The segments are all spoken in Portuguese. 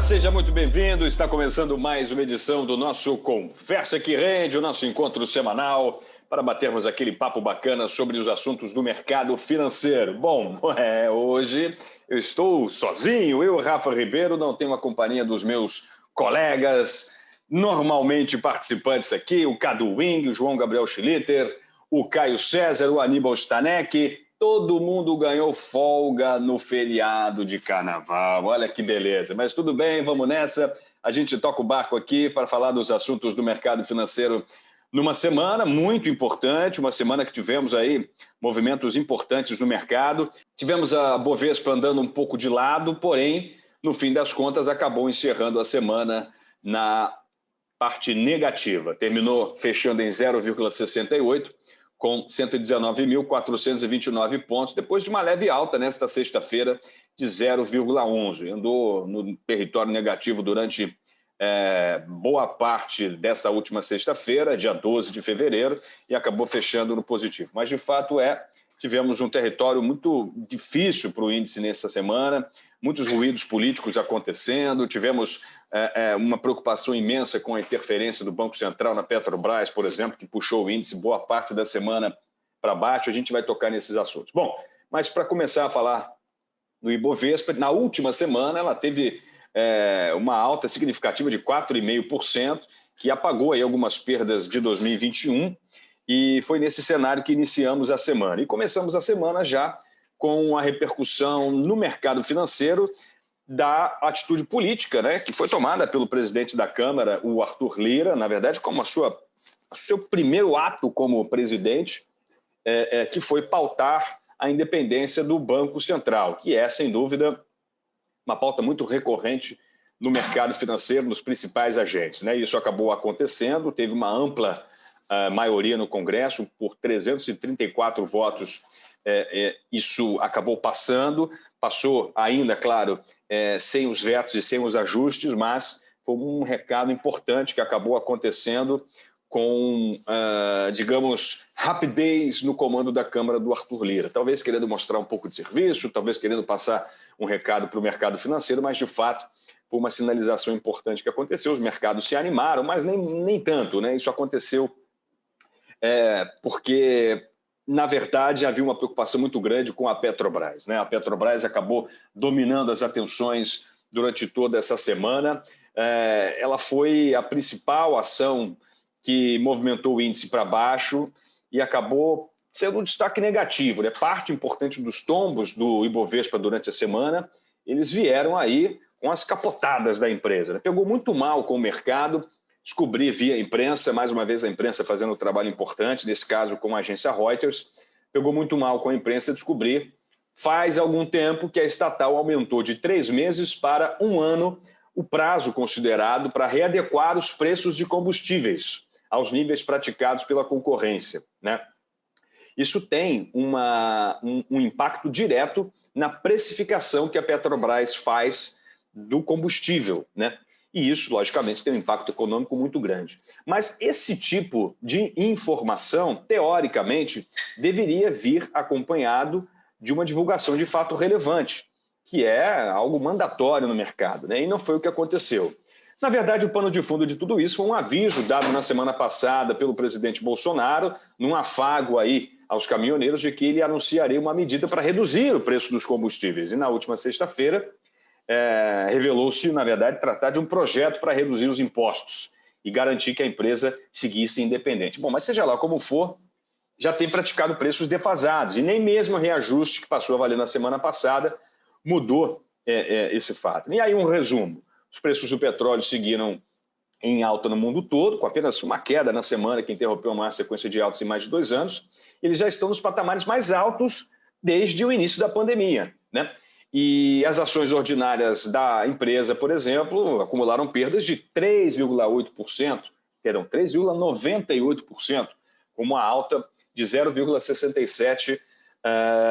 seja muito bem-vindo. Está começando mais uma edição do nosso Conversa que Rende, o nosso encontro semanal para batermos aquele papo bacana sobre os assuntos do mercado financeiro. Bom, hoje eu estou sozinho, eu, Rafa Ribeiro, não tenho a companhia dos meus colegas normalmente participantes aqui, o Cadu Wing, o João Gabriel Schlitter, o Caio César, o Aníbal Stanek. Todo mundo ganhou folga no feriado de carnaval. Olha que beleza. Mas tudo bem, vamos nessa. A gente toca o barco aqui para falar dos assuntos do mercado financeiro numa semana muito importante, uma semana que tivemos aí movimentos importantes no mercado. Tivemos a Bovespa andando um pouco de lado, porém, no fim das contas, acabou encerrando a semana na parte negativa. Terminou fechando em 0,68, com 119.429 pontos, depois de uma leve alta nesta sexta-feira de 0,11. Andou no território negativo durante boa parte dessa última sexta-feira, dia 12 de fevereiro, e acabou fechando no positivo. Mas, de fato, tivemos um território muito difícil para o índice nessa semana, muitos ruídos políticos acontecendo, tivemos uma preocupação imensa com a interferência do Banco Central na Petrobras, por exemplo, que puxou o índice boa parte da semana para baixo. A gente vai tocar nesses assuntos. Bom, mas para começar a falar do Ibovespa, na última semana ela teve uma alta significativa de 4,5%, que apagou aí algumas perdas de 2021, e foi nesse cenário que iniciamos a semana. E começamos a semana já com a repercussão no mercado financeiro da atitude política, né, que foi tomada pelo presidente da Câmara, o Arthur Lira, na verdade, como o seu primeiro ato como presidente, que foi pautar a independência do Banco Central, que é, sem dúvida, uma pauta muito recorrente no mercado financeiro, nos principais agentes, né? Isso acabou acontecendo, teve uma ampla maioria no Congresso, por 334 votos, isso acabou passou ainda, claro, sem os vetos e sem os ajustes, mas foi um recado importante que acabou acontecendo com, digamos, rapidez no comando da Câmara do Arthur Lira. Talvez querendo mostrar um pouco de serviço, talvez querendo passar um recado para o mercado financeiro, mas, de fato, foi uma sinalização importante que aconteceu. Os mercados se animaram, mas nem tanto, né? Isso aconteceu porque, na verdade, havia uma preocupação muito grande com a Petrobras, né? A Petrobras acabou dominando as atenções durante toda essa semana. Ela foi a principal ação que movimentou o índice para baixo e acabou sendo um destaque negativo, né? Parte importante dos tombos do Ibovespa durante a semana, eles vieram aí com as capotadas da empresa, né? Pegou muito mal com o mercado. Descobri via imprensa, mais uma vez a imprensa fazendo um trabalho importante, nesse caso com a agência Reuters, pegou muito mal com a imprensa descobrir, faz algum tempo que a estatal aumentou de 3 meses para 1 ano o prazo considerado para readequar os preços de combustíveis aos níveis praticados pela concorrência, né? Isso tem um impacto direto na precificação que a Petrobras faz do combustível, né? E isso, logicamente, tem um impacto econômico muito grande. Mas esse tipo de informação, teoricamente, deveria vir acompanhado de uma divulgação de fato relevante, que é algo mandatório no mercado, né? E não foi o que aconteceu. Na verdade, o pano de fundo de tudo isso foi um aviso dado na semana passada pelo presidente Bolsonaro, num afago aí aos caminhoneiros, de que ele anunciaria uma medida para reduzir o preço dos combustíveis. E na última sexta-feira, revelou-se, na verdade, tratar de um projeto para reduzir os impostos e garantir que a empresa seguisse independente. Bom, mas seja lá como for, já tem praticado preços defasados e nem mesmo o reajuste que passou a valer na semana passada mudou esse fato. E aí um resumo: os preços do petróleo seguiram em alta no mundo todo, com apenas uma queda na semana que interrompeu uma sequência de altas em mais de 2 anos. Eles já estão nos patamares mais altos desde o início da pandemia, né? E as ações ordinárias da empresa, por exemplo, acumularam perdas de 3,98%, com uma alta de 0,67%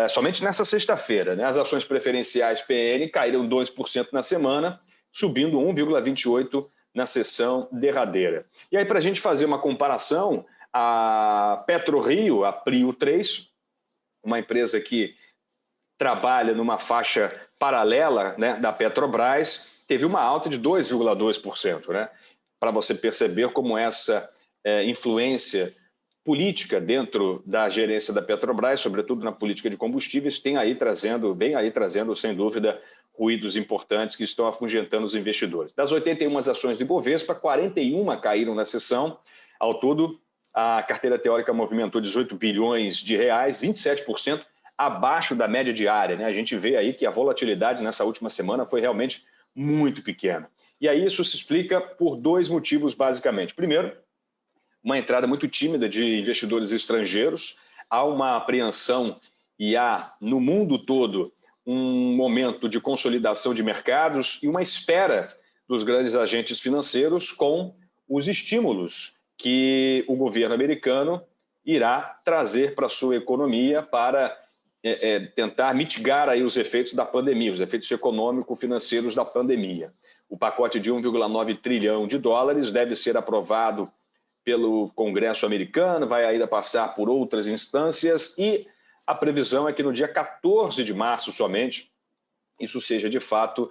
somente nessa sexta-feira, né? As ações preferenciais PN caíram 2% na semana, subindo 1,28% na sessão derradeira. E aí, para a gente fazer uma comparação, a PetroRio, a Prio 3, uma empresa que trabalha numa faixa paralela, né, da Petrobras, teve uma alta de 2,2%, né? Para você perceber como essa influência política dentro da gerência da Petrobras, sobretudo na política de combustíveis, vem aí trazendo, sem dúvida, ruídos importantes que estão afugentando os investidores. Das 81 ações do Ibovespa, 41 caíram na sessão. Ao todo, a carteira teórica movimentou 18 bilhões de reais, 27% abaixo da média diária, né? A gente vê aí que a volatilidade nessa última semana foi realmente muito pequena. E aí isso se explica por dois motivos, basicamente. Primeiro, uma entrada muito tímida de investidores estrangeiros, há uma apreensão e há, no mundo todo, um momento de consolidação de mercados e uma espera dos grandes agentes financeiros com os estímulos que o governo americano irá trazer para a sua economia para tentar mitigar aí os efeitos da pandemia, os efeitos econômico-financeiros da pandemia. O pacote de 1,9 trilhão de dólares deve ser aprovado pelo Congresso americano, vai ainda passar por outras instâncias e a previsão é que no dia 14 de março somente isso seja de fato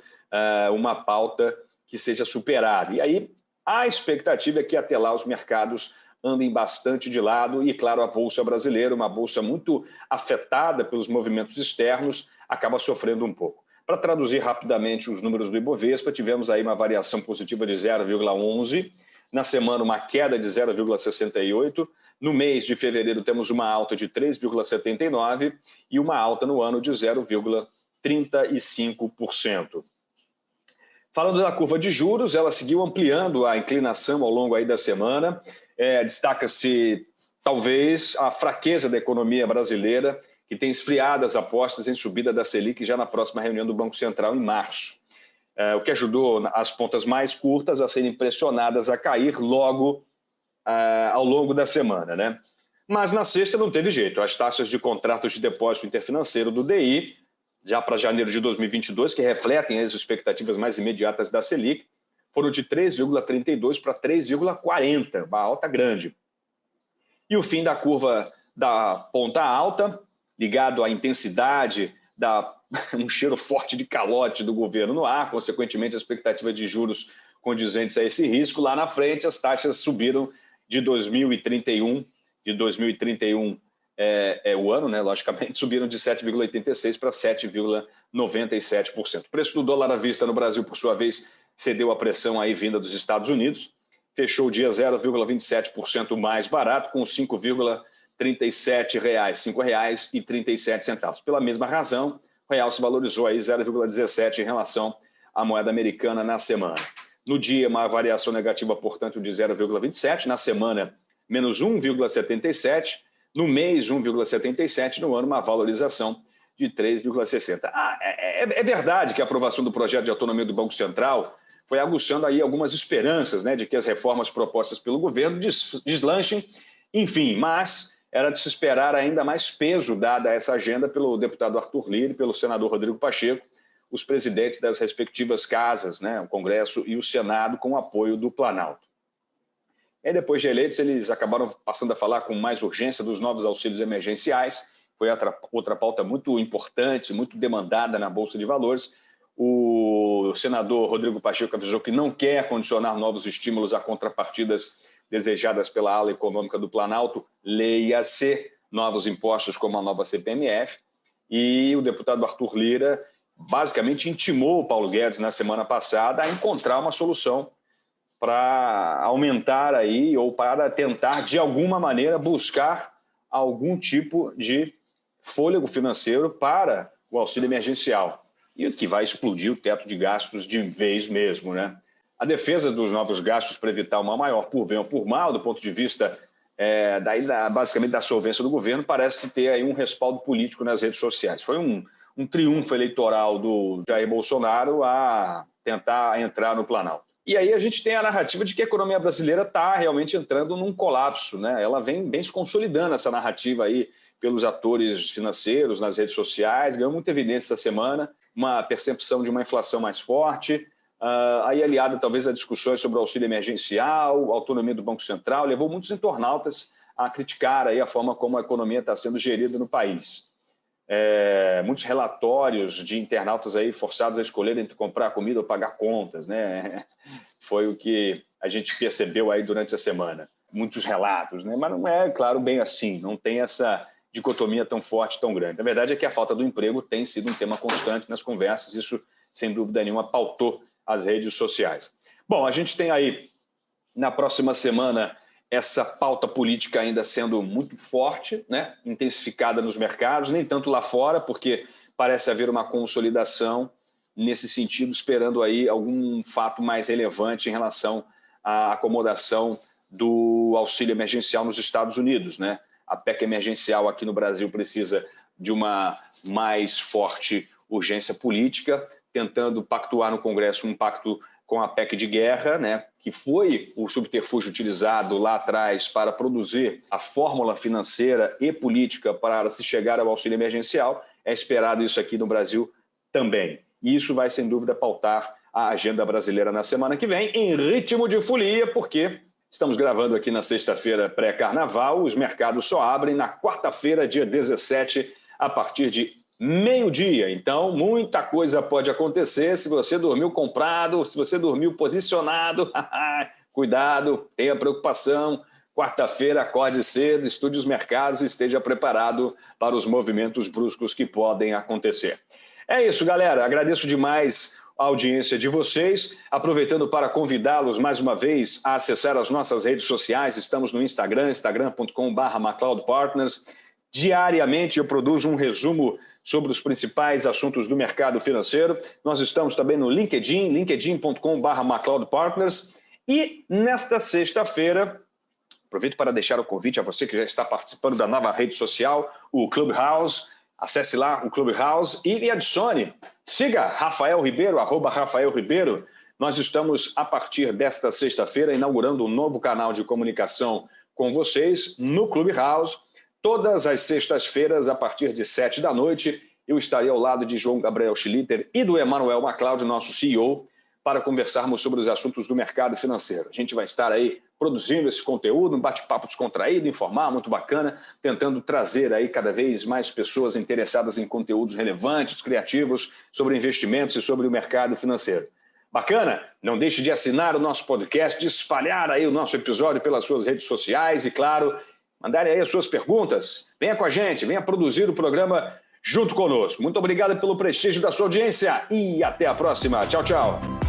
uma pauta que seja superada. E aí a expectativa é que até lá os mercados andem bastante de lado e, claro, a Bolsa brasileira, uma bolsa muito afetada pelos movimentos externos, acaba sofrendo um pouco. Para traduzir rapidamente os números do Ibovespa, tivemos aí uma variação positiva de 0,11%, na semana uma queda de 0,68%, no mês de fevereiro temos uma alta de 3,79% e uma alta no ano de 0,35%. Falando da curva de juros, ela seguiu ampliando a inclinação ao longo aí da semana. Destaca-se, talvez, a fraqueza da economia brasileira, que tem esfriado as apostas em subida da Selic já na próxima reunião do Banco Central em março. O que ajudou as pontas mais curtas a serem pressionadas a cair logo ao longo da semana, né? Mas na sexta não teve jeito. As taxas de contratos de depósito interfinanceiro do DI, já para janeiro de 2022, que refletem as expectativas mais imediatas da Selic, foram de 3,32 para 3,40, uma alta grande. E o fim da curva da ponta alta, ligado à intensidade, um cheiro forte de calote do governo no ar, consequentemente a expectativa de juros condizentes a esse risco, lá na frente as taxas subiram de 2031, o ano, né, logicamente, subiram de 7,86% para 7,97%. O preço do dólar à vista no Brasil, por sua vez, cedeu a pressão aí vinda dos Estados Unidos, fechou o dia 0,27% mais barato, com R$ 5,37, R$ 5,37. Pela mesma razão, o real se valorizou aí 0,17 em relação à moeda americana na semana. No dia, uma variação negativa, portanto, de 0,27, na semana, menos 1,77, no mês, 1,77, no ano, uma valorização de 3,60. É verdade que a aprovação do projeto de autonomia do Banco Central foi aguçando aí algumas esperanças, né, de que as reformas propostas pelo governo deslanchem, enfim, mas era de se esperar ainda mais peso dada essa agenda pelo deputado Arthur Lira e pelo senador Rodrigo Pacheco, os presidentes das respectivas casas, né, o Congresso e o Senado, com o apoio do Planalto. E depois de eleitos, eles acabaram passando a falar com mais urgência dos novos auxílios emergenciais, foi outra pauta muito importante, muito demandada na Bolsa de Valores. O senador Rodrigo Pacheco avisou que não quer condicionar novos estímulos a contrapartidas desejadas pela ala econômica do Planalto, leia-se novos impostos como a nova CPMF, e o deputado Arthur Lira basicamente intimou o Paulo Guedes na semana passada a encontrar uma solução para aumentar aí ou para tentar, de alguma maneira, buscar algum tipo de fôlego financeiro para o auxílio emergencial, e que vai explodir o teto de gastos de vez mesmo, né? A defesa dos novos gastos para evitar uma maior, por bem ou por mal, do ponto de vista basicamente da solvência do governo, parece ter aí um respaldo político nas redes sociais. Foi um triunfo eleitoral do Jair Bolsonaro a tentar entrar no Planalto. E aí a gente tem a narrativa de que a economia brasileira está realmente entrando num colapso, né? Ela vem se consolidando, essa narrativa aí, pelos atores financeiros, nas redes sociais, ganhou muita evidência essa semana, uma percepção de uma inflação mais forte, aí aliada talvez a discussões sobre o auxílio emergencial, a autonomia do Banco Central, levou muitos internautas a criticar aí a forma como a economia está sendo gerida no país. muitos relatórios de internautas aí forçados a escolher entre comprar comida ou pagar contas, né? Foi o que a gente percebeu aí durante a semana. Muitos relatos, né? Mas não é, claro, bem assim, não tem essa dicotomia tão forte, tão grande. A verdade é que a falta do emprego tem sido um tema constante nas conversas, isso, sem dúvida nenhuma, pautou as redes sociais. Bom, a gente tem aí, na próxima semana, essa pauta política ainda sendo muito forte, né? Intensificada nos mercados, nem tanto lá fora, porque parece haver uma consolidação nesse sentido, esperando aí algum fato mais relevante em relação à acomodação do auxílio emergencial nos Estados Unidos, né? A PEC emergencial aqui no Brasil precisa de uma mais forte urgência política, tentando pactuar no Congresso um pacto com a PEC de guerra, né, que foi o subterfúgio utilizado lá atrás para produzir a fórmula financeira e política para se chegar ao auxílio emergencial. É esperado isso aqui no Brasil também. E isso vai, sem dúvida, pautar a agenda brasileira na semana que vem, em ritmo de folia, porque estamos gravando aqui na sexta-feira pré-carnaval, os mercados só abrem na quarta-feira, dia 17, a partir de meio-dia. Então, muita coisa pode acontecer. Se você dormiu comprado, se você dormiu posicionado, cuidado, tenha preocupação. Quarta-feira, acorde cedo, estude os mercados e esteja preparado para os movimentos bruscos que podem acontecer. É isso, galera. Agradeço demais a audiência de vocês, aproveitando para convidá-los mais uma vez a acessar as nossas redes sociais. Estamos no Instagram, instagram.com/MacLeodPartners. Diariamente eu produzo um resumo sobre os principais assuntos do mercado financeiro. Nós estamos também no LinkedIn, linkedin.com/MacLeodPartners. E nesta sexta-feira, aproveito para deixar o convite a você que já está participando da nova rede social, o Clubhouse. Acesse lá o Clubhouse e me adicione. Siga Rafael Ribeiro, @RafaelRibeiro. Nós estamos, a partir desta sexta-feira, inaugurando um novo canal de comunicação com vocês no Clubhouse. Todas as sextas-feiras, a partir de 7 da noite, eu estarei ao lado de João Gabriel Schlitter e do Emanuel MacLeod, nosso CEO, para conversarmos sobre os assuntos do mercado financeiro. A gente vai estar aí produzindo esse conteúdo, um bate-papo descontraído, informal, muito bacana, tentando trazer aí cada vez mais pessoas interessadas em conteúdos relevantes, criativos, sobre investimentos e sobre o mercado financeiro. Bacana? Não deixe de assinar o nosso podcast, de espalhar aí o nosso episódio pelas suas redes sociais e, claro, mandarem aí as suas perguntas. Venha com a gente, venha produzir o programa junto conosco. Muito obrigado pelo prestígio da sua audiência e até a próxima. Tchau, tchau.